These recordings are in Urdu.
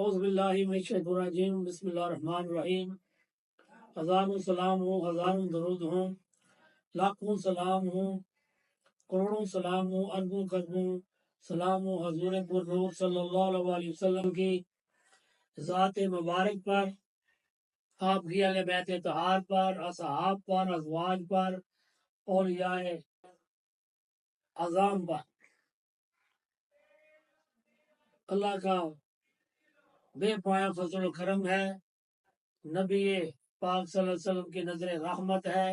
اعوذ باللہ من الشیطان الرجیم بسم اللہ الرحمن الرحیم ہزاروں سلام ہوں ہزاروں درود ہوں لاکھوں سلام ہوں کروڑوں سلام ہوں اربوں خربوں سلام ہوں حضور پر نور صلی اللہ علیہ وسلم کی ذات مبارک پر، آپ کی اہل بیت طہار پر، اصحاب پر، ازواج پر، اولیاء اعظام پر۔ اللہ کا بے پایا فضل و کرم ہے، نبی پاک صلی اللہ علیہ وسلم کی نظر رحمت ہے،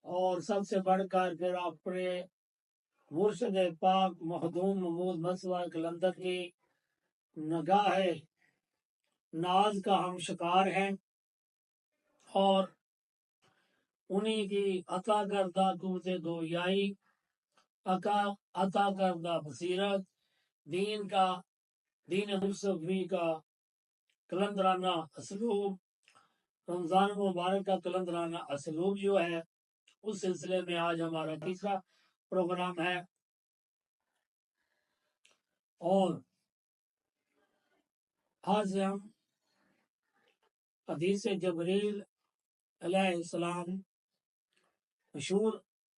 اور سب سے بڑھ کر پھر اپنے مرشد پاک مخدوم محمود مصطفیٰ کلندر کی نگاہ ناز کا ہم شکار ہیں، اور انہی کی عطا کردہ قوت گویائی، عطا کردہ بصیرت، دین مصطفی کا کلندرانہ اسلوب، رمضان مبارک کا کلندرانہ اسلوب جو ہے، اس سلسلے میں آج ہمارا تیسرا پروگرام ہے۔ اور آج سے ہم حدیث جبریل علیہ السلام، مشہور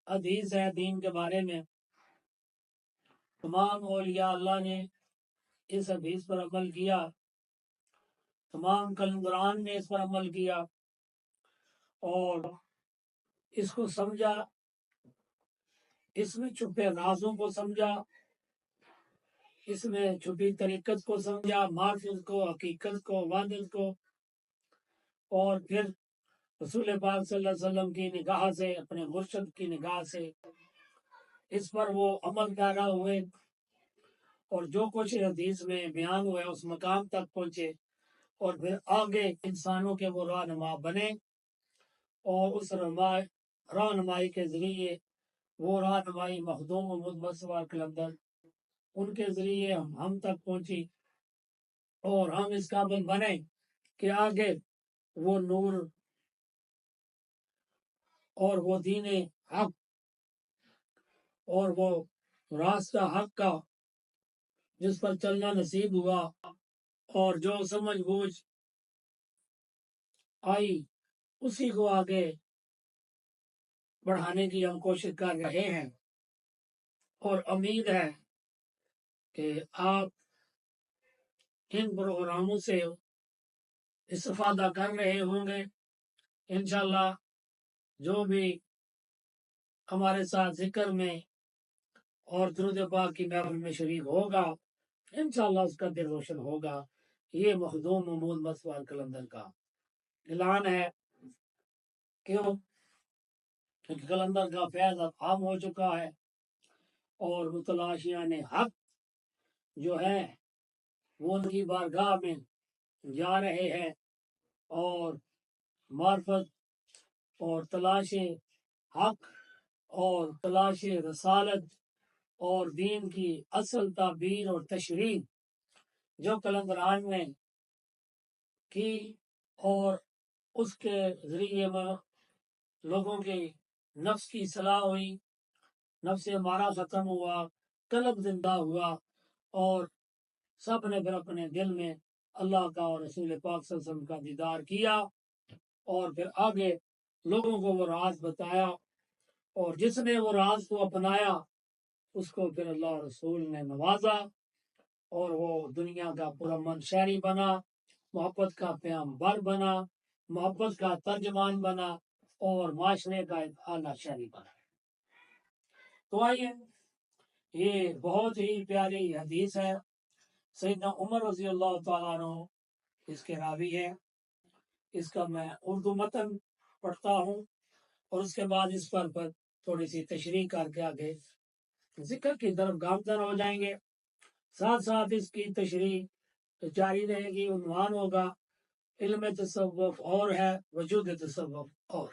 حدیث ہے دین کے بارے میں، تمام اولیاء اللہ نے اس حدیث پر عمل کیا، تمام کلندران نے اس پر عمل کیا اور اس کو سمجھا، اس میں چھپے رازوں کو سمجھا، اس میں چھپی طریقت کو سمجھا، معرفت کو، حقیقت کو، وحدت کو، اور پھر رسول پاک صلی اللہ علیہ وسلم کی نگاہ سے، اپنے مرشد کی نگاہ سے اس پر وہ عمل پیرا ہوئے، اور جو کچھ حدیث میں بیان ہوا اس مقام تک پہنچے، اور پھر آگے انسانوں کے وہ رہنما بنے، اور اس رہنمائی کے ذریعے وہ رہنمائی مخدوم محمود مصطفیٰ کلندر ان کے ذریعے ہم تک پہنچی، اور ہم اس قابل بنے کہ آگے وہ نور اور وہ دین حق اور وہ راستہ حق کا جس پر چلنا نصیب ہوا، اور جو سمجھ بوجھ آئی اسی کو آگے بڑھانے کی ہم کوشش کر رہے ہیں، اور امید ہے کہ آپ ان پروگراموں سے استفادہ کر رہے ہوں گے۔ انشاءاللہ جو بھی ہمارے ساتھ ذکر میں اور درود پاک کی محفل میں شریک ہوگا، انشاءاللہ اس کا دل روشن ہوگا۔ یہ مخدوم محمود مصطفیٰ کلندر کا اعلان ہے۔ کیوں؟ کیونکہ کلندر کا فیض اب عام ہو چکا ہے، اور متلاشیان حق جو ہے وہ ان کی بارگاہ میں جا رہے ہیں، اور معرفت اور تلاش حق اور تلاش رسالت اور دین کی اصل تعبیر اور تشریح جو کلندران نے کی، اور اس کے ذریعے میں لوگوں کی نفس کی اصلاح ہوئی، نفس ہمارا ختم ہوا، قلب زندہ ہوا، اور سب نے پھر اپنے دل میں اللہ کا اور رسول پاک صلی اللہ علیہ وسلم کا دیدار کیا، اور پھر آگے لوگوں کو وہ راز بتایا، اور جس نے وہ راز کو اپنایا اس کو پھر اللہ رسول نے نوازا، اور وہ دنیا کا پرامن شہری بنا، محبت کا پیغمبر بنا، محبت کا ترجمان بنا، اور معاشرے کا ایک اعلیٰ شہری بنا۔ تو آئیے، یہ بہت ہی پیاری حدیث ہے، سیدنا عمر رضی اللہ تعالیٰ عنہ اس کے راوی ہے۔ اس کا میں اردو متن پڑھتا ہوں، اور اس کے بعد اس پر تھوڑی سی تشریح کر کے آگے ذکر کی طرف گامزن ہو جائیں گے۔ ساتھ ساتھ اس کی تشریح جاری رہے گی۔ عنوان ہوگا علم تصوف اور ہے، وجود تصوف اور۔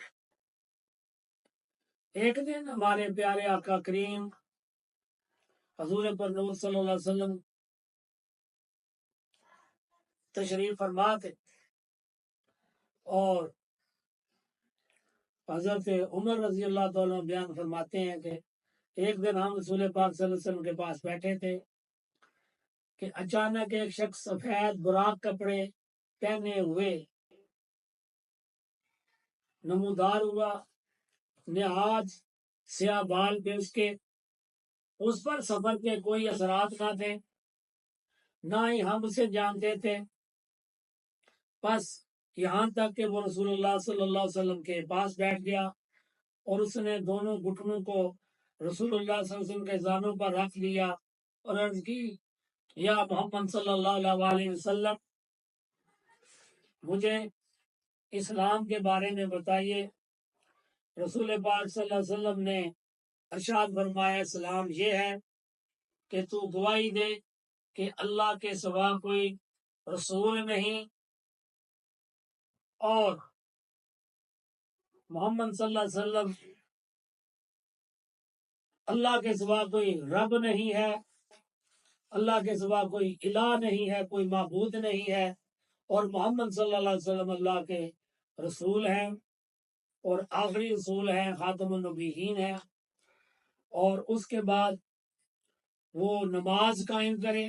ایک دن ہمارے پیارے آقا کریم حضور پر نور صلی اللہ علیہ وسلم تشریف فرما تھے، اور حضرت عمر رضی اللہ تعالیٰ بیان فرماتے ہیں کہ ایک دن ہم رسول پاک صلی اللہ علیہ وسلم کے پاس بیٹھے تھے، کہ اچانک ایک شخص سفید براق کپڑے پہنے ہوئے نمودار ہوا، نہاد سیاہ بال پہ اس پر سفر کے کوئی اثرات نہ تھے، نہ ہی ہم اسے جانتے تھے، بس یہاں تک کہ وہ رسول اللہ صلی اللہ علیہ وسلم کے پاس بیٹھ گیا اور اس نے دونوں گھٹنوں کو رسول اللہ صلی اللہ علیہ وسلم کے زانوں پر رکھ لیا اور عرض کی، یا محمد صلی اللہ علیہ وسلم، مجھے اسلام کے بارے میں بتائیے۔ رسول پاک صلی اللہ علیہ وسلم نے ارشاد فرمایا، اسلام یہ ہے کہ تو گواہی دے کہ اللہ کے سوا کوئی رسول نہیں اور محمد صلی اللہ علیہ وسلم اللہ کے سوا کوئی رب نہیں ہے، اللہ کے سوا کوئی الہ نہیں ہے، کوئی معبود نہیں ہے، اور محمد صلی اللہ علیہ وسلم اللہ کے رسول ہیں اور آخری رسول ہیں، خاتم النبیین ہیں۔ اور اس کے بعد وہ نماز قائم کرے،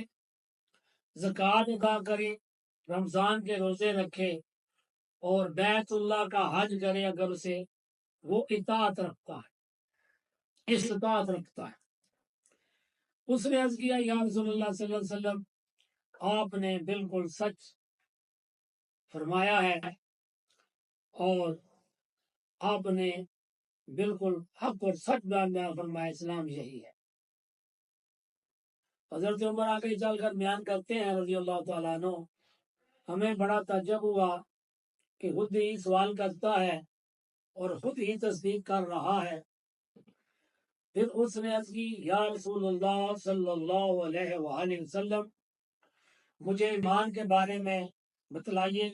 زکوٰۃ ادا کرے، رمضان کے روزے رکھے اور بیت اللہ کا حج کرے اگر اسے وہ اطاعت رکھتا ہے، استطاعت رکھتا ہے۔ اس نے عرض کیا، یا رسول اللہ صلی اللہ علیہ وسلم، آپ نے بالکل سچ فرمایا ہے اور آپ نے بالکل حق اور سچ بیان فرمایا، اسلام یہی ہے۔ حضرت عمر آگے چل کر بیان کرتے ہیں رضی اللہ تعالیٰ عنہ، ہمیں بڑا تعجب ہوا کہ خود ہی سوال کرتا ہے اور خود ہی تصدیق کر رہا ہے۔ پھر اس نے عرض کی، یا رسول اللہ صلی اللہ علیہ وآلہ وسلم، مجھے ایمان کے بارے میں بتلائیے۔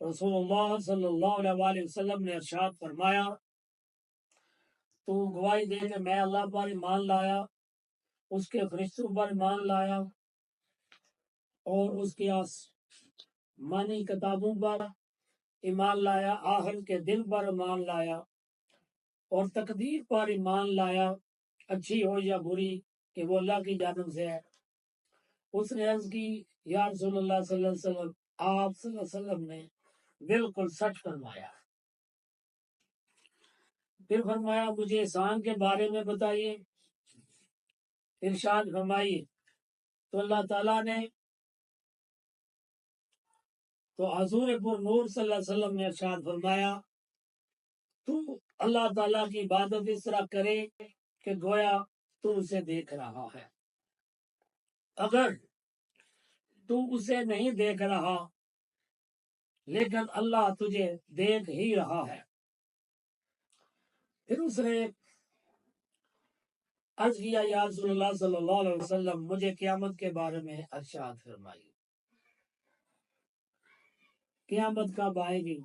رسول اللہ صلی اللہ علیہ وآلہ وسلم نے ارشاد فرمایا، تو گواہی دے کہ میں اللہ پر ایمان لایا، اس کے فرشتوں پر ایمان لایا اور اس کی آسمانی کتابوں پر ایمان لایا، آخر کے دن پر ایمان لایا اور تقدیر پر ایمان لایا، اچھی ہو یا بری، کہ وہ اللہ کی جانب سے ہے۔ اس نے عرض کی، یا رسول اللہ صلی اللہ علیہ وسلم، آپ صلی اللہ علیہ وسلم نے بالکل سچ فرمایا۔ پھر فرمایا، مجھے احسان کے بارے میں بتائیے۔ ارشاد فرمائیے، تو اللہ تعالیٰ نے تو حضور پر نور صلی اللہ علیہ وسلم نے ارشاد فرمایا، تو اللہ تعالیٰ کی عبادت اس طرح کرے کہ گویا تو اسے دیکھ رہا ہے۔ اگر تو اسے نہیں دیکھ رہا لیکن اللہ تجھے دیکھ ہی رہا ہے۔ پھر اس نے عرض کیا، یا رسول اللہ صلی اللہ علیہ وسلم، مجھے قیامت کے بارے میں ارشاد فرمائی، قیامت کب آئے گی؟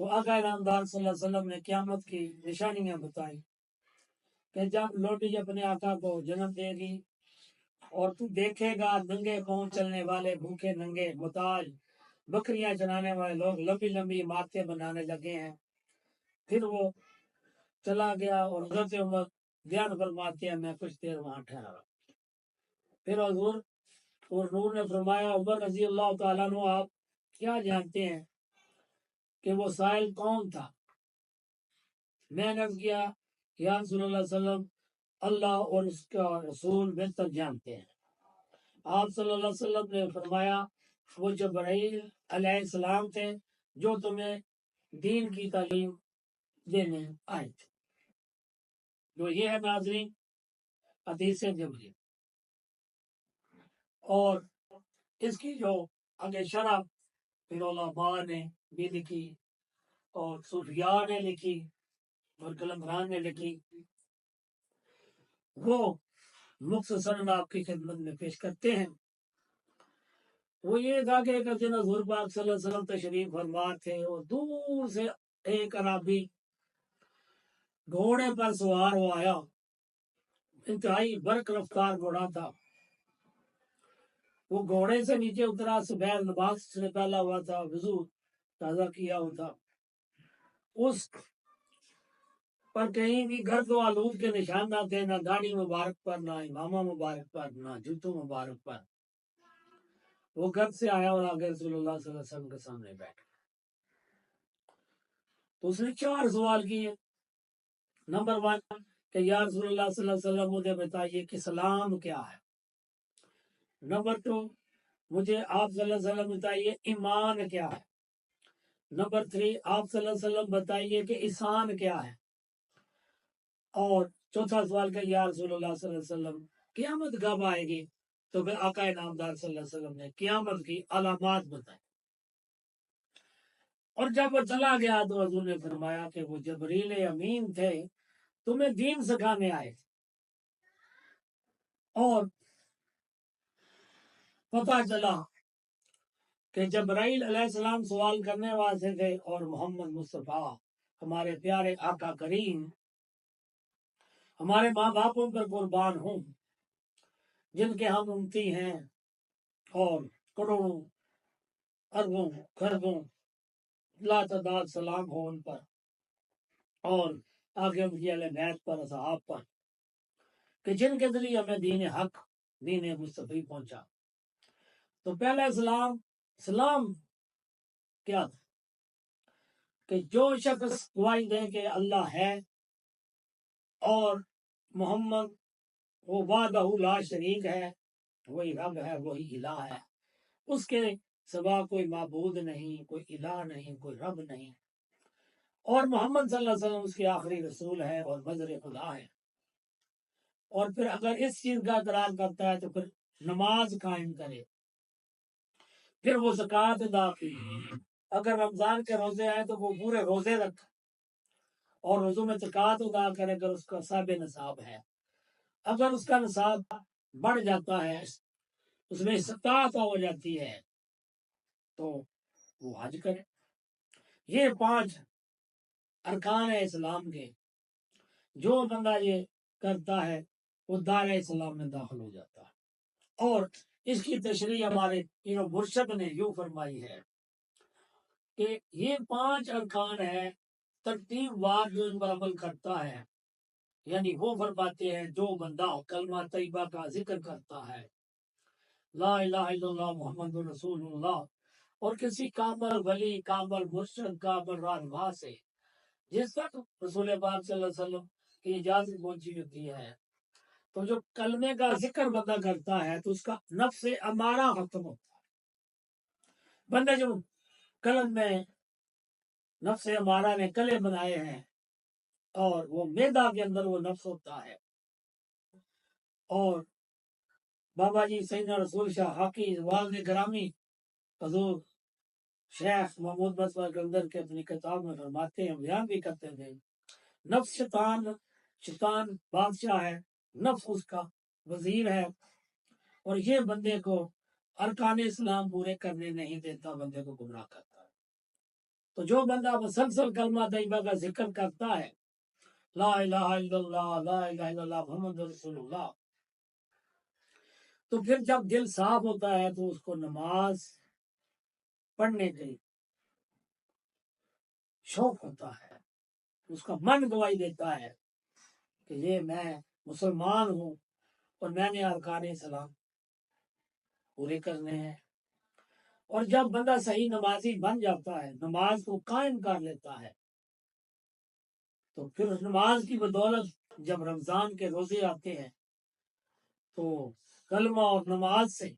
تو آقا انعامدار صلی اللہ علیہ وسلم نے قیامت کی نشانیاں بتائی کہ جب لوٹی اپنے آقا کو جنم دے گی اور تو دیکھے گا ننگے پاؤں چلنے والے، بھوکے ننگے محتاج بکریاں چرانے والے لوگ لمبی لمبی عمارتیں بنانے لگے ہیں۔ پھر وہ چلا گیا اور حضرت عمر بیان فرماتے ہیں، میں کچھ دیر وہاں ٹھہرا۔ پھر حضور اور نور نے فرمایا، عمر رضی اللہ تعالیٰ عنہ، آپ کیا جانتے ہیں کہ وہ سائل کون تھا؟ میں نے عرض کیا، یا رسول اللہ صلی اللہ علیہ وسلم، اللہ اور اس کا رسول بہتر جانتے ہیں۔ آپ صلی اللہ علیہ وسلم نے فرمایا، وہ جبرائیل علیہ السلام تھے جو تمہیں دین کی تعلیم دینے آئے تھے۔ جو یہ ہے ناظرین حدیث جبریل، اور اس کی جو آگے شرح پھر علماء نے بھی لکھی اور صوفیاء نے لکھی اور قلمران نے لکھی، وہ مختصراً آپ کی خدمت میں پیش کرتے ہیں۔ وہ یہ تھا کہ ایک دن حضور پاک صلی اللہ علیہ وسلم تشریف فرما تھے اور دور سے ایک عربی گھوڑے پر سوار ہو آیا، انتہائی برق رفتار گھوڑا تھا۔ وہ گھوڑے سے نیچے اترا، سفید لباس سے پہنا ہوا تھا، وضو تازہ کیا ہوا تھا۔ اس پر کہیں بھی گرد و آلود کے نشان نہ تھے، نہ داڑھی مبارک پر، نہ امامہ مبارک پر، نہ جوتوں مبارک پر۔ وہ گھر سے آیا اور آگے رسول اللہ صلی اللہ علیہ وسلم کے سامنے بیٹھا، تو اس نے 4 سوال کیے۔ نمبر 1 کہ یا رسول اللہ صلی اللہ علیہ وسلم مجھے بتائیے کہ سلام کیا ہے۔ نمبر 2 مجھے آپ صلی اللہ علیہ وسلم بتائیے ایمان کیا ہے۔ نمبر 3 آپ صلی اللہ علیہ وسلم بتائیے کہ احسان کیا ہے۔ اور چوتھا سوال کہ یا رسول اللہ صلی اللہ علیہ وسلم قیامت کب آئے گی؟ تو پھر آقا نامدار صلی اللہ علیہ وسلم نے قیامت کی علامات بتائی۔ اور جب وہ چلا گیا تو حضور نے فرمایا کہ وہ جبریل امین تھے، تمہیں دین سکھانے آئے، اور پتہ چلا کہ جبرائیل علیہ السلام سوال کرنے والے تھے، اور محمد مصطفیٰ ہمارے پیارے آقا کریم ہمارے ماں باپوں پر قربان ہوں، جن کے ہم امتی ہیں، اور کروڑوں اربوں خربوں لا تعداد سلام ہو ان پر، اور آگے ان کی اہل بیت پر، اصحاب پر، کہ جن کے ذریعے ہمیں دین حق، دین مصطفی پہنچا۔ تو پہلا سلام کیا تھا کہ جو شخص گواہی دے کہ اللہ ہے اور محمد وہ وحدہ لا شریک ہے، وہی رب ہے، وہی الہ ہے، اس کے سوا کوئی معبود نہیں، کوئی الہ نہیں، کوئی رب نہیں، اور محمد صلی اللہ علیہ وسلم اس کے آخری رسول ہے اور بذر خدا ہے۔ اور پھر اگر اس چیز کا اقرار کرتا ہے تو پھر نماز قائم کرے، پھر وہ زکوٰۃ ادا کی، اگر رمضان کے روزے آئے تو وہ پورے روزے رکھے، اور روزوں میں زکوٰۃ ادا کرے اگر اس کا صاحب نصاب ہے۔ اگر اس کا نصاب بڑھ جاتا ہے، اس میں استطاعت ہو جاتی ہے، تو وہ حج کرے۔ یہ 5 ارکان ہے اسلام کے، جو بندہ یہ کرتا ہے وہ دائرہ اسلام میں داخل ہو جاتا ہے۔ اور اس کی تشریح ہمارے پیر و مرشد نے یوں فرمائی ہے کہ یہ 5 ارکان ہیں، ترتیب وار جو ان پر عمل کرتا ہے، یعنی وہ فرماتے ہیں جو بندہ کلمہ طیبہ کا ذکر کرتا ہے، لا الہ الا اللہ محمد رسول اللہ، اور کسی کامل ولی، کامل مرشد، کامل راہنما سے جس تک رسول پاک صلی اللہ علیہ وسلم کی اجازت پہنچی ہوتی ہے، تو جو کلمے کا ذکر بندہ کرتا ہے تو اس کا نفس امارہ ختم ہوتا ہے۔ بندہ جو قلم میں نفس امارہ نے کلے بنائے ہیں، اور وہ میدا کے اندر وہ نفس ہوتا ہے، اور بابا جی سیدنا رسول شاہ حاکی واز گرامی حضور شیخ محمود بسوا کلندر کے اپنی کتاب میں فرماتے ہیں، بیان بھی کرتے تھے، نفس شیطان بادشاہ ہے، نفس اس کا وزیر ہے، اور یہ بندے کو ارکان اسلام پورے کرنے نہیں دیتا، بندے کو گمراہ کرتا ہے۔ تو جو بندہ مسلسل کلمہ طیبہ کا ذکر کرتا ہے، لا الہ الا اللہ، لا الہ الا اللہ محمد رسول اللہ، تو پھر جب دل صاف ہوتا ہے تو اس کو نماز پڑھنے کے شوق ہوتا ہے، اس کا من گواہی دیتا ہے کہ یہ میں مسلمان ہوں اور میں نے ارکان اسلام پورے کرنے ہیں۔ اور جب بندہ صحیح نمازی بن جاتا ہے، نماز کو قائم کر لیتا ہے، تو پھر اس نماز کی بدولت جب رمضان کے روزے آتے ہیں تو کلمہ اور نماز سے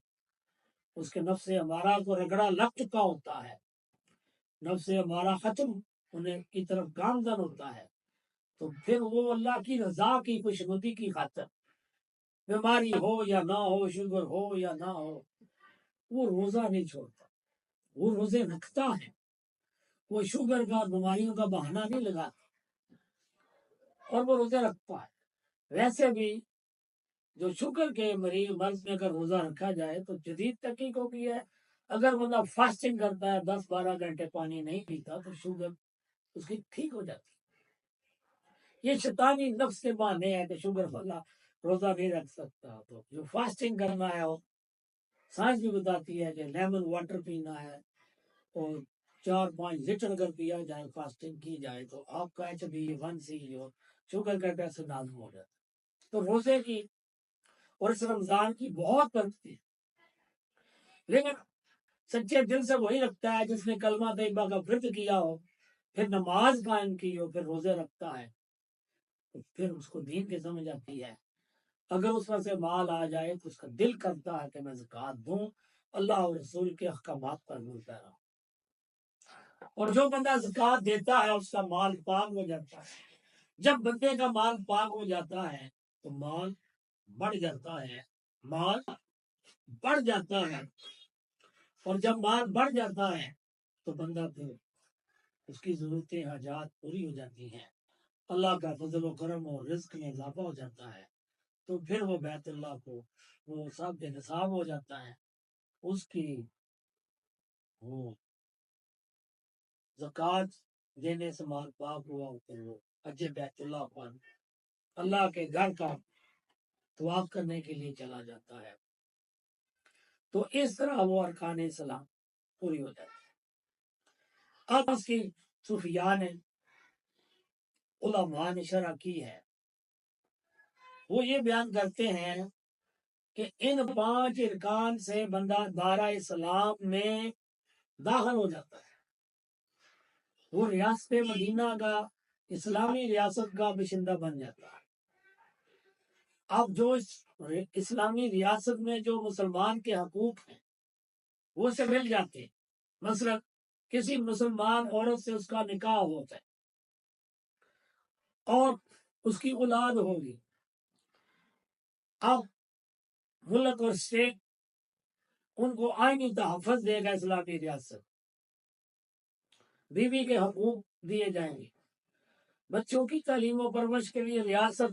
اس کے نفس امارہ کو رگڑا لگ چکا ہوتا ہے، نفس امارہ ختم ہونے کی طرف گامزن ہوتا ہے، تو پھر وہ اللہ کی رضا کی خوشنودی کی خاطر بیماری ہو یا نہ ہو، شوگر ہو یا نہ ہو، وہ روزہ نہیں چھوڑتا، وہ روزے رکھتا ہے، وہ شوگر کا بیماریوں کا بہانہ نہیں لگاتا، اور وہ روزے رکھتا ہے۔ ویسے بھی جو شوگر کے مرض میں اگر روزہ رکھا جائے تو جدید تحقیقوں کی ہے، اگر بندہ فاسٹنگ کرتا ہے، 10-12 گھنٹے پانی نہیں پیتا، تو شوگر اس کی ٹھیک ہو جاتی ہے۔ یہ شیطانی نفس کے بہانے ہیں کہ شوگر والا روزہ نہیں رکھ سکتا، تو جو فاسٹنگ کرنا ہے، وہ سائنس بھی بتاتی ہے کہ لیمن واٹر پینا ہے، اور 4-5 لیٹر اگر پیا جائے فاسٹنگ کی جائے تو آپ کا HbA1c جو شوگر کا ٹیسٹ نازم ہو جاتا ہے۔ تو روزے کی اور اس رمضان کی بہت برکتیں ہیں، لیکن سچے دل سے وہی رکھتا ہے جس نے کلمہ طیبہ کا ورد کیا ہو، پھر نماز قائم کی ہو، پھر روزے رکھتا ہے، تو پھر اس کو دین کی سمجھ آتی ہے۔ اگر اس میں سے مال آ جائے تو اس کا دل کرتا ہے کہ میں زکوٰۃ دوں، اللہ اور رسول کے احکامات پر ملتا رہا۔ اور جو بندہ زکوٰۃ دیتا ہے اس کا مال پاک ہو جاتا ہے۔ جب بندے کا مال پاک ہو جاتا ہے تو مال بڑھ جاتا ہے، مال بڑھ جاتا ہے، اور جب مال بڑھ جاتا ہے تو بندہ پھر اس کی ضرورتیں حاجات پوری ہو جاتی ہیں، اللہ کا فضل و کرم اور رزق میں اضافہ ہو جاتا ہے، تو پھر وہ بیت اللہ کو وہ سب بے نصاب ہو جاتا ہے، اس کی وہ زکوٰۃ دینے سے مال پاک ہوا، پھر وہ حج بیت اللہ پر اللہ کے گھر کا طواف کرنے کے لیے چلا جاتا ہے، تو اس طرح وہ ارکان اسلام پوری ہو جاتی ہے۔ اب اس کی صوفیاء نے علماء نے شرح کی ہے، وہ یہ بیان کرتے ہیں کہ ان 5 ارکان سے بندہ دارہ اسلام میں داخل ہو جاتا ہے، وہ ریاست مدینہ کا اسلامی ریاست کا باشندہ بن جاتا ہے۔ اب جو اسلامی ریاست میں جو مسلمان کے حقوق ہیں وہ اسے مل جاتے ہیں، مثلا کسی مسلمان عورت سے اس کا نکاح ہوتا ہے اور اس کی اولاد ہوگی، اب ملک اور اسٹیٹ ان کو آئینی تحفظ دے گا، اسلامی ریاست بیوی کے حقوق دیے جائیں گے، بچوں کی تعلیم و پرورش کے لیے ریاست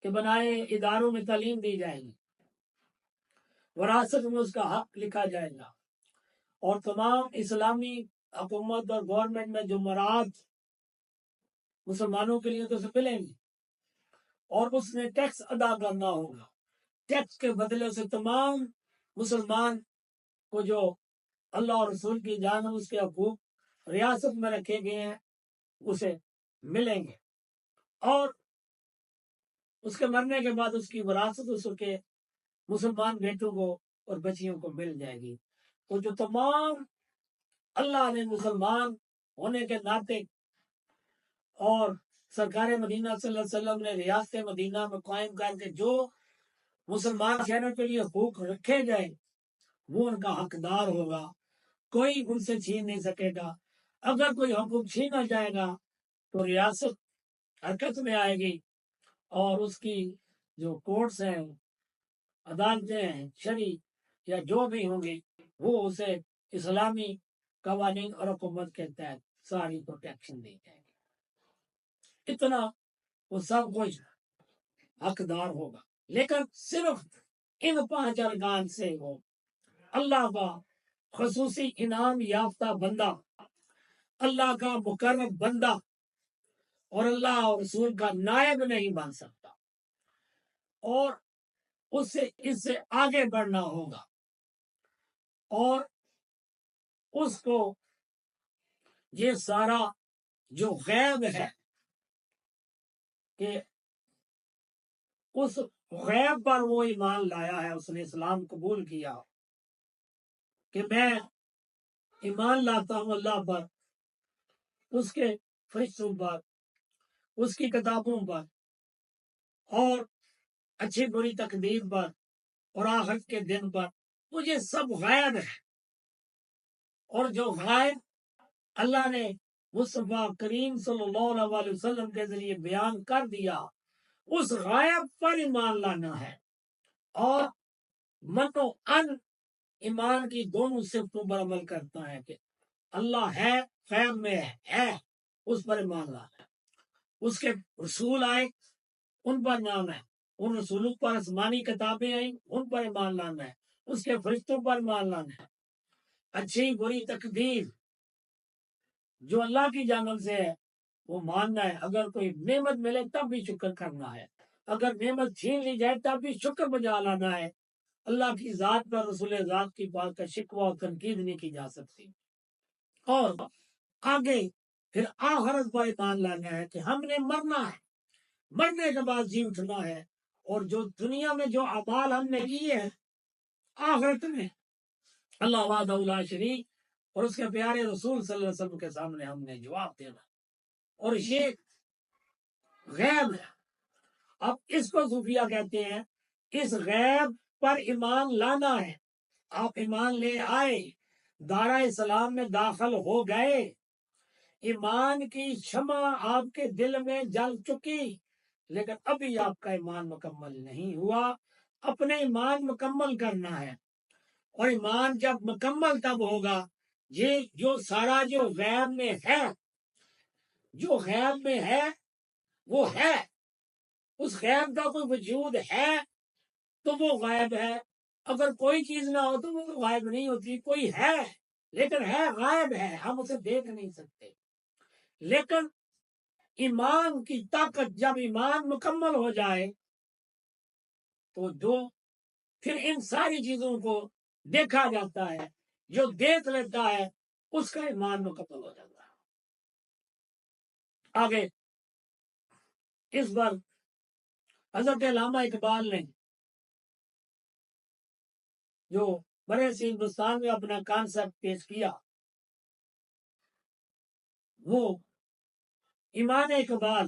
کے بنائے اداروں میں تعلیم دی جائے گی، وراثت میں اس کا حق لکھا جائے گا، اور تمام اسلامی حکومت اور گورنمنٹ میں جمعرات مسلمانوں کے لیے تو اسے ملیں گی، اور اس نے ٹیکس ادا کرنا ہوگا، ٹیکس کے بدلے سے تمام مسلمان کو جو اللہ اور رسول کی جانب اس کے حقوق ریاست میں رکھے گئے ہیں اسے ملیں گے، اور اس کے مرنے کے بعد اس کی وراثت اس کے مسلمان بیٹوں کو اور بچیوں کو مل جائے گی۔ تو جو تمام اللہ نے مسلمان ہونے کے ناطے اور سرکار مدینہ صلی اللہ علیہ وسلم نے ریاست مدینہ میں قائم کر کے جو مسلمان شہروں کے لیے حقوق رکھے گئے وہ ان کا حقدار ہوگا، کوئی ان سے چھین نہیں سکے گا۔ اگر کوئی حقوق چھینا جائے گا تو ریاست حرکت میں آئے گی، اور اس کی جو کورٹس ہیں، عدالتیں ہیں، شرعی یا جو بھی ہوں گی، وہ اسے اسلامی قوانین اور حکومت کے تحت ساری پروٹیکشن دی جائے گی، اتنا وہ سب کچھ حقدار ہوگا۔ لیکن صرف ان 5 ارکان سے وہ اللہ کا خصوصی انعام یافتہ بندہ، اللہ کا مقرب بندہ اور اللہ اور رسول کا نائب نہیں بن سکتا، اور اس سے آگے بڑھنا ہوگا، اور اس کو یہ سارا جو غیب ہے کہ اس غیب پر وہ ایمان لایا ہے، اس نے اسلام قبول کیا کہ میں ایمان لاتا ہوں اللہ پر، اس کے فرشتوں پر، اس کی کتابوں پر، اور اچھی بری تقدیر پر، اور آخرت کے دن پر، مجھے سب غائب ہے، اور جو غائب اللہ نے مصطفیٰ کریم صلی اللہ علیہ وسلم کے ذریعے بیان کر دیا، اس غائب پر ایمان لانا ہے، اور من و ان ایمان کی دونوں صفتوں پر عمل کرتا ہے کہ اللہ ہے، غیب میں ہے، اس پر ایمان لانا ہے، اس کے رسول آئے ان پر نام ہے، ان رسولوں پر آسمانی کتابیں آئیں ان پر ایمان لانا ہے، اس کے فرشتوں پر ایمان لانا ہے، اچھی بری تقدیر جو اللہ کی جانب سے ہے وہ ماننا ہے، اگر کوئی نعمت ملے تب بھی شکر کرنا ہے، اگر نعمت چھین لی جائے تب بھی شکر بجا لانا ہے، اللہ کی ذات پر رسول ذات کی بات کا شکوہ اور تنقید نہیں کی جا سکتی۔ اور آگے پھر آخرت پر ایمان لانا ہے کہ ہم نے مرنا ہے، مرنے کے بعد جی اٹھنا ہے، اور جو دنیا میں جو اعمال ہم نے کیے ہیں آخرت میں اللہ وحدہ لا شریک اور اس کے پیارے رسول صلی اللہ علیہ وسلم کے سامنے ہم نے جواب دینا، اور یہ غیب ہے۔ اب اس کو صوفیہ کہتے ہیں اس غیب پر ایمان لانا ہے۔ آپ ایمان لے آئے، دارا اسلام میں داخل ہو گئے، ایمان کی شمع آپ کے دل میں جل چکی، لیکن ابھی آپ کا ایمان مکمل نہیں ہوا۔ اپنے ایمان مکمل کرنا ہے، اور ایمان جب مکمل تب ہوگا یہ جو سارا جو غیب میں ہے، جو غیب میں ہے وہ ہے، اس غیب کا کوئی وجود ہے تو وہ غائب ہے، اگر کوئی چیز نہ ہو تو وہ غائب نہیں ہوتی، کوئی ہے لیکن ہے غائب ہے، ہم اسے دیکھ نہیں سکتے۔ لیکن ایمان کی طاقت جب ایمان مکمل ہو جائے تو جو پھر ان ساری چیزوں کو دیکھا جاتا ہے، جو دیکھ لیتا ہے اس کا ایمان مکمل ہو جاتا ہے۔ آگے اس بار حضرت علامہ اقبال نے جو بڑے سی ہندوستان میں اپنا کانسیپٹ پیش کیا، وہ ایمان اقبال،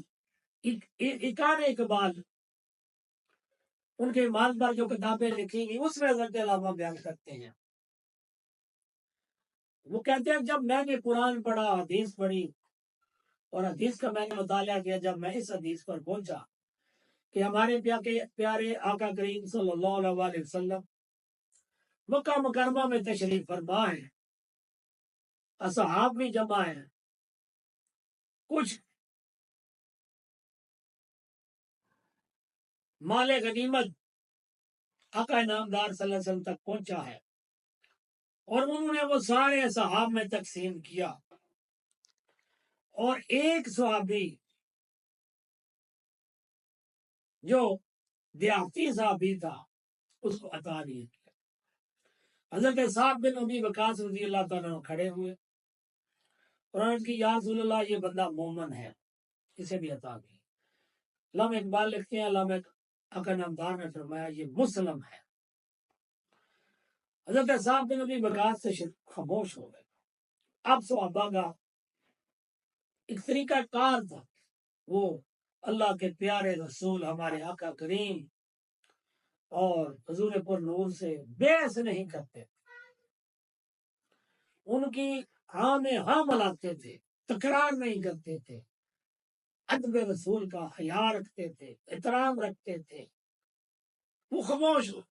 اکان اقبال، ان کے ایمان پر جو کتابیں لکھی گئی اس میں حضرت علامہ بیان کرتے ہیں۔ وہ کہتے ہیں جب میں نے قرآن پڑھا، حدیث پڑھی، اور حدیث کا میں نے مطالعہ کیا، جب میں اس حدیث پر پہنچا کہ ہمارے پیارے آقا کریم صلی اللہ علیہ وسلم مکہ مکرمہ میں تشریف فرما ہے، اصحاب بھی جمع ہیں، کچھ مال غنیمت آقا انعامدار صلی اللہ علیہ وسلم تک پہنچا ہے، اور انہوں نے وہ سارے اصحاب میں تقسیم کیا، اور ایک صحابی جو دیہاتی صحابی تھا اس کو عطا نہیں کیا۔ حضرت صاحب بن ابی وقاص رضی اللہ تعالیٰ کھڑے ہوئے اور کی یا رسول اللہ یہ بندہ مومن ہے، اسے بھی عطا کی۔ علامہ اقبال لکھتے ہیں علامہ آقا نامدار نے فرمایا یہ مسلم ہے۔ حضرت صاحب بن ابی وقاص سے خاموش ہو گئے۔ اب صحابہ کا ایک طریقہ کار تھا، وہ اللہ کے پیارے رسول ہمارے آقا کریم اور حضور پر نور سے بحث نہیں کرتے، ان کی ہاں میں ہاں ملاتے تھے، تکرار نہیں کرتے تھے، ادب رسول کا حیا رکھتے تھے، احترام رکھتے تھے، وہ خاموش ہو۔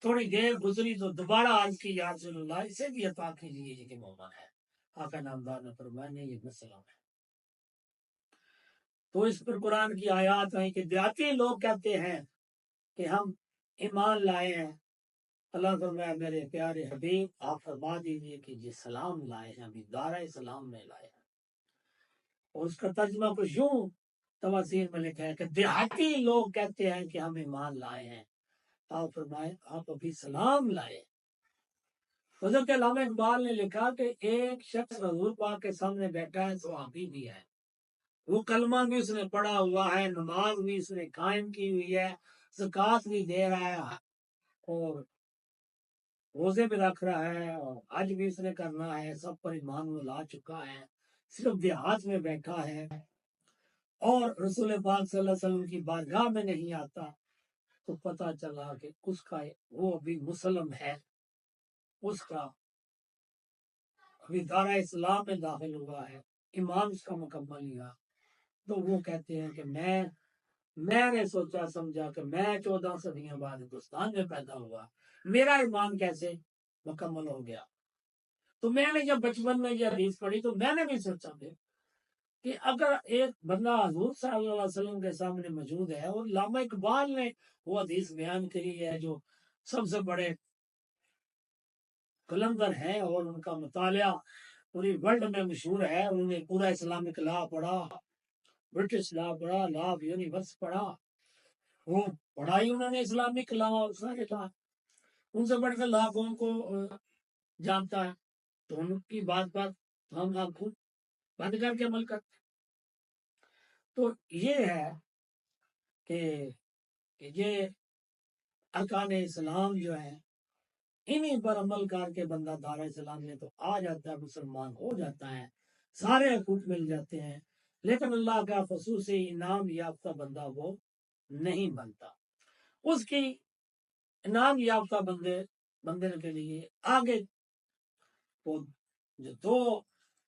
تھوڑی دیر گزری تو دوبارہ عرض کی یا رسول اللہ اسے بھی عطا کیجیے یہ کہ مومن ہے۔ آقا نامدار نے فرمایا نہیں یہ مسلم ہے۔ تو اس پر قرآن کی آیات ہیں کہ دیہاتی لوگ کہتے ہیں کہ ہم ایمان لائے ہیں، اللہ فرمایا میرے پیارے حبیب آپ فرما دیجیے کہ یہ سلام لائے ہیں، ابھی دارہ اسلام میں لائے ہیں۔ اور اس کا ترجمہ کچھ یوں تفاسیر میں لکھا ہے کہ دیہاتی لوگ کہتے ہیں کہ ہم ایمان لائے ہیں، آپ فرمائے آپ ابھی سلام لائے۔ حضرت علامہ اقبال نے لکھا کہ ایک شخص حضور پاک کے سامنے بیٹھا ہے، صحابی بھی ہے، وہ کلمہ بھی اس نے پڑھا ہوا ہے، نماز بھی اس نے قائم کی ہوئی ہے، زکوٰۃ بھی دے رہا ہے، اور روزے بھی رکھ رہا ہے، اور حج بھی اس نے کرنا ہے، سب پر ایمان وہ لا چکا ہے، صرف دیہات میں بیٹھا ہے اور رسول پاک صلی اللہ علیہ وسلم کی بارگاہ میں نہیں آتا، تو پتہ چلا کہ اس کا وہ ابھی مسلم ہے، اس کا ابھی دارہ اسلام میں داخل ہوا ہے، ایمان اس کا مکمل نہیں ہوا۔ تو وہ کہتے ہیں کہ میں نے سوچا سمجھا کہ میں 14 صدیوں بعد ہندوستان میں پیدا ہوا، میرا ایمان کیسے مکمل ہو گیا؟ تو میں نے جب بچپن میں یہ حدیث پڑھی تو میں نے بھی سوچا کہ اگر ایک بندہ حضور صلی اللہ علیہ وسلم کے سامنے موجود ہے، اور علامہ اقبال نے وہ حدیث بیان کری ہے جو سب سے بڑے قلندر ہیں اور ان کا مطالعہ پوری ورلڈ میں مشہور ہے، انہوں نے پورا اسلامک لا پڑھا، برٹش لا پڑھا، لا آف یونیورس پڑھا، وہ پڑھائی انہوں نے اسلامک لا سارے لا، ان سے بڑھ کر لا کون کو جانتا ہے؟ تو ان کی بات پر ہم آنکھوں بند کر کے عمل کرتے. تو یہ ہے کہ یہ ارکان اسلام جو ہیں انہیں پر عمل کر کے بندہ دار اسلام میں تو آ جاتا ہے، مسلمان ہو جاتا ہے، سارے حقوق مل جاتے ہیں. لیکن اللہ کا خصوصی انعام یافتہ بندہ وہ نہیں بنتا. اس کی انعام یافتہ بندے کے لیے آگے جو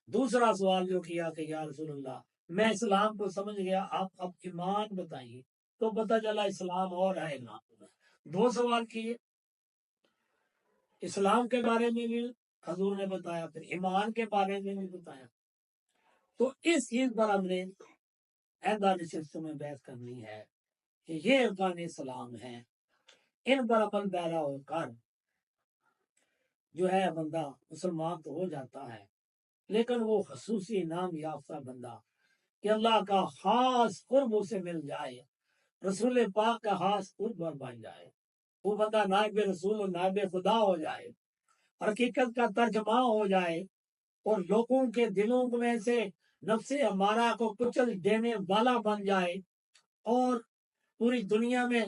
دوسرا سوال جو کیا کہ یا رسول اللہ میں اسلام کو سمجھ گیا، آپ اب ایمان بتائیے. تو پتہ چلا اسلام اور ہے ایمان. دو سوال کیے، اسلام کے بارے میں بھی حضور نے بتایا، پھر ایمان کے بارے میں بھی بتایا. تو اس چیز پر ہم نے آئندہ نشستوں میں بحث کرنی ہے کہ یہ ارکان اسلام ہیں، ان پر عمل پیرا ہو کر جو ہے بندہ مسلمان تو ہو جاتا ہے. لیکن وہ خصوصی انعام یافتہ بندہ کہ اللہ کا خاص قرب اسے مل جائے، رسول پاک کا خاص قرب بن جائے، وہ بندہ نائب رسول و نائب خدا ہو جائے، حقیقت کا ترجمہ ہو جائے، اور لوگوں کے دلوں میں سے نفس ہمارا کو کچل دینے والا بن جائے، اور پوری دنیا میں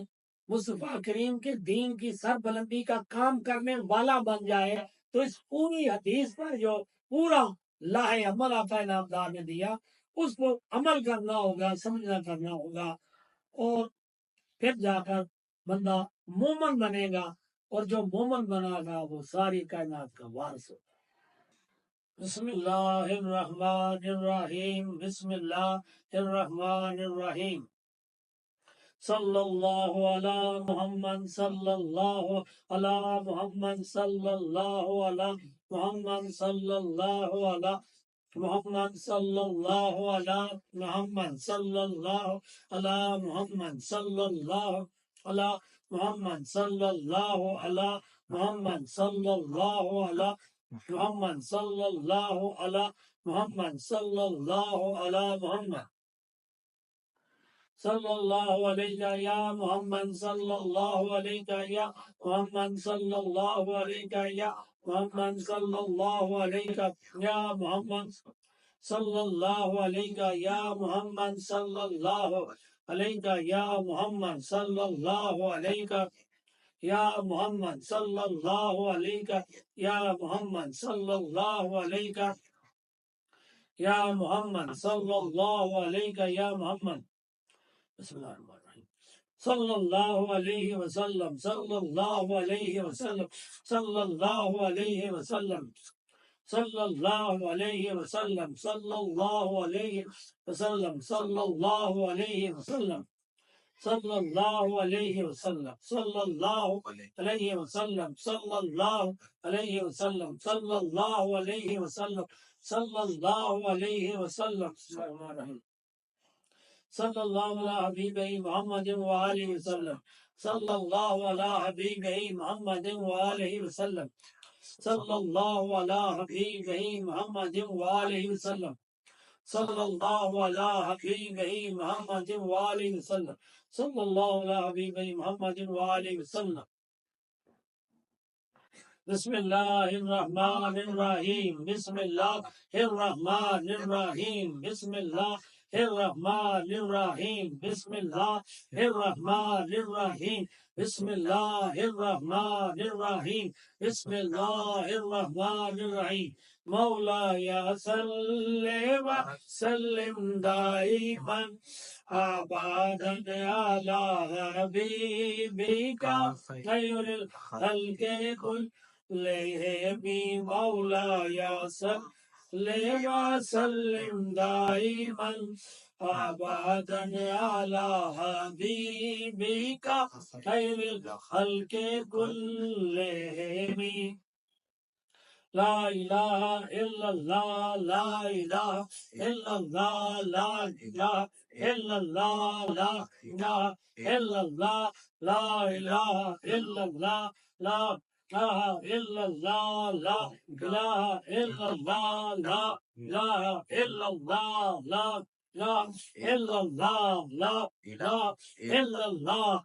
مصطفیٰ کریم کے دین کی سر بلندی کا کام کرنے والا بن جائے. تو اس پوری حدیث پر جو پورا لاہ عمل آقا انعامدار نے دیا، اس کو عمل کرنا ہوگا، سمجھنا کرنا ہوگا، اور پھر جا کر بندہ مومن بنے گا، اور جو مومن بنا گا وہ ساری کائنات کا وارث ہوگا. بسم اللہ الرحمن الرحیم. بسم اللہ الرحمن الرحیم. صلی اللہ علی محمد، صلی اللہ علی محمد، صلی اللہ علی محمد، صلی اللہ علی محمد، صلی اللہ علی محمد، صلی اللہ علی محمد، صلی اللہ علی محمد، صلی اللہ علی محمد، صلی اللہ علی محمد، صلی اللہ علی محمد، صلی اللہ علی محمد، صلی اللہ علیہ یا محمد، صلی اللہ علیہ یا محمد، صلی اللہ علیہ یا محمد، صلی اللہ علیہ یا محمد، صلی اللہ علیہ یا محمد، صلی اللہ علیہ یا محمد، صلی اللہ علیہ یا محمد، صلی اللہ علیہ یا محمد، صلی اللہ علیہ یا محمد، صلی اللہ علیہ یا محمد. بسم اللہ الرحمن الرحیم. صلی اللہ علیہ وسلم، صلی اللہ علیہ وسلم، صلی اللہ علیہ وسلم، صلی اللہ علیہ وسلم، صلی اللہ علیہ وسلم، صلی اللہ علیہ وسلم، صلی اللہ علیہ وسلم، صلی اللہ علیہ وسلم، صلی اللہ علیہ وسلم، صلی اللہ علیہ وسلم، صلی اللہ علیہ وسلم. صلی اللہ علیہ حبیب محمد وآلہ وسلم، صلی اللہ علیہ حبیب محمد وآلہ وسلم، صلی اللہ علیہ حبیب محمد وآلہ وسلم، صلی اللہ علیہ حبیب محمد وآلہ وسلم، صلی اللہ علیہ حبیب محمد وآلہ وسلم. بسم اللہ الرحمن الرحیم. بسم اللہ الرحمن الرحیم. بسم اللہ الرحمن الرحیم. بسم اللہ الرحمن الرحیم. بسم اللہ الرحمن الرحیم. بسم اللہ الرحمن الرحیم. مولاي صل وسلم دائما ابدا على حبيبك خير الخلق كلهم. مولاي صل وسلم دائما ابدا على حبيبك خير الخلق كلهم. لا إله إلا الله، لا إله إلا الله، لا إله إلا الله، لا إله إلا الله، لا إله إلا الله، لا إله إلا الله، لا إله إلا الله، لا إله إلا الله، لا إله إلا الله، لا إله إلا الله،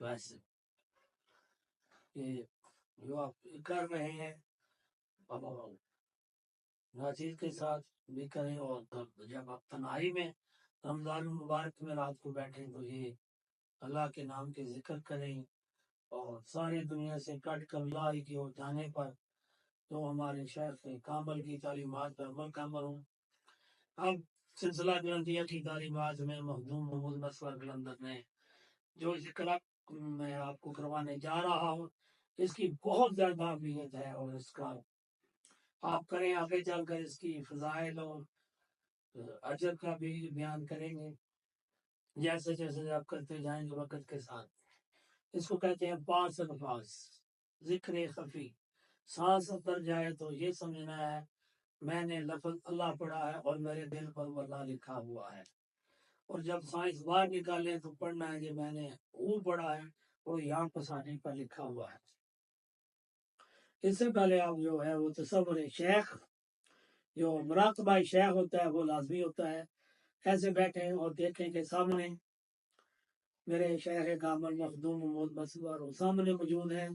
ویسے یہ جو آپ کر رہے ہیں ناچیز کے ساتھ بھی کریں، اور جب آپ تنہائی میں رمضان المبارک میں رات کو بیٹھیں تو یہ اللہ کے نام کے ذکر کریں، اور ساری دنیا سے کٹ کر اللہ کی اور جانے پر جو ہمارے شیخ کامل کی تعلیمات پر عمل کامل ہوں۔ اب سلسلہ گرنتھیہ کی تعلیمات میں مخدوم محمود مسور گلندر نے جو ذکر میں آپ کو کروانے جا رہا ہوں، اس کی بہت زیادہ اہمیت ہے، اور اس کا آپ کریں آگے چل کر اس کی فضائل اور اجر کا بھی بیان کریں گے جیسے جیسے آپ کرتے جائیں گے وقت کے ساتھ۔ اس کو کہتے ہیں پانچ الفاظ، ذکر خفی۔ سانس اتر جائے تو یہ سمجھنا ہے میں نے لفظ اللہ پڑھا ہے اور میرے دل پر اللہ لکھا ہوا ہے، اور جب سائنس باہر نکالے تو پڑھنا ہے کہ میں نے وہ پڑھا ہے اور یہاں پسانے پر لکھا ہوا ہے۔ اس سے پہلے آپ جو ہے وہ تصور شیخ، جو مراقبہ شیخ ہوتا ہے وہ لازمی ہوتا ہے۔ ایسے بیٹھیں اور دیکھیں کہ سامنے میرے شیخ کامل مخدوم محمود مسور وہ سامنے موجود ہیں،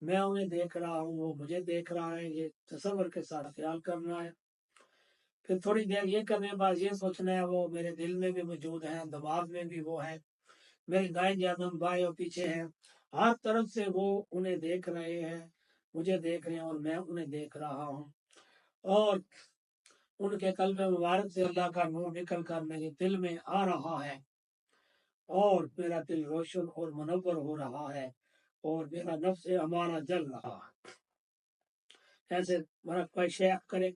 میں انہیں دیکھ رہا ہوں، وہ مجھے دیکھ رہا ہے، یہ تصور کے ساتھ خیال کرنا ہے۔ پھر تھوڑی دیر یہ کرنے کے بعد یہ سوچنا ہے وہ میرے دل میں بھی موجود ہیں، دماغ میں بھی وہ ہے، میری دائیں جانب بائیں اور پیچھے ہیں، ہر طرف سے وہ انہیں دیکھ رہے ہیں، مجھے دیکھ رہے ہیں اور میں انہیں دیکھ رہا ہوں، اور ان کے قلب مبارک سے اللہ کا نور نکل کر میرے دل میں آ رہا ہے، اور میرا دل روشن اور منور ہو رہا ہے، اور میرا نفس ہمارا جل رہا ہے۔ ایسے مراقبہ شیخ کرے۔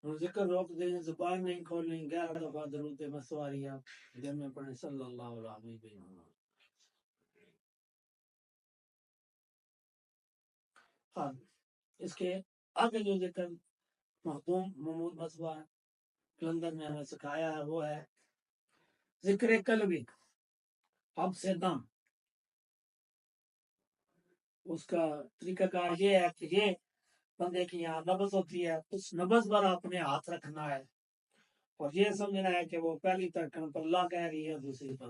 ذکر روک دیں، زبان نہیں کھولیں، 11 دفعہ درود مسواریہ دن میں پڑھیں صلی اللہ علیہ وسلم۔ ہاں، اس کے آگے جو ذکر مخدوم محمود مسور کلندر نے ہمیں سکھایا ہے وہ ہے ذکر قلبی، اب سے دم۔ اس کا طریقہ کار یہ ہے کہ یہ بندے کی یہاں نبض ہوتی ہے، اس نبض پر اپنے ہاتھ رکھنا ہے، اور یہ سمجھنا ہے کہ وہ پہلی ترکن پر اللہ کہہ رہی ہے، دوسری پر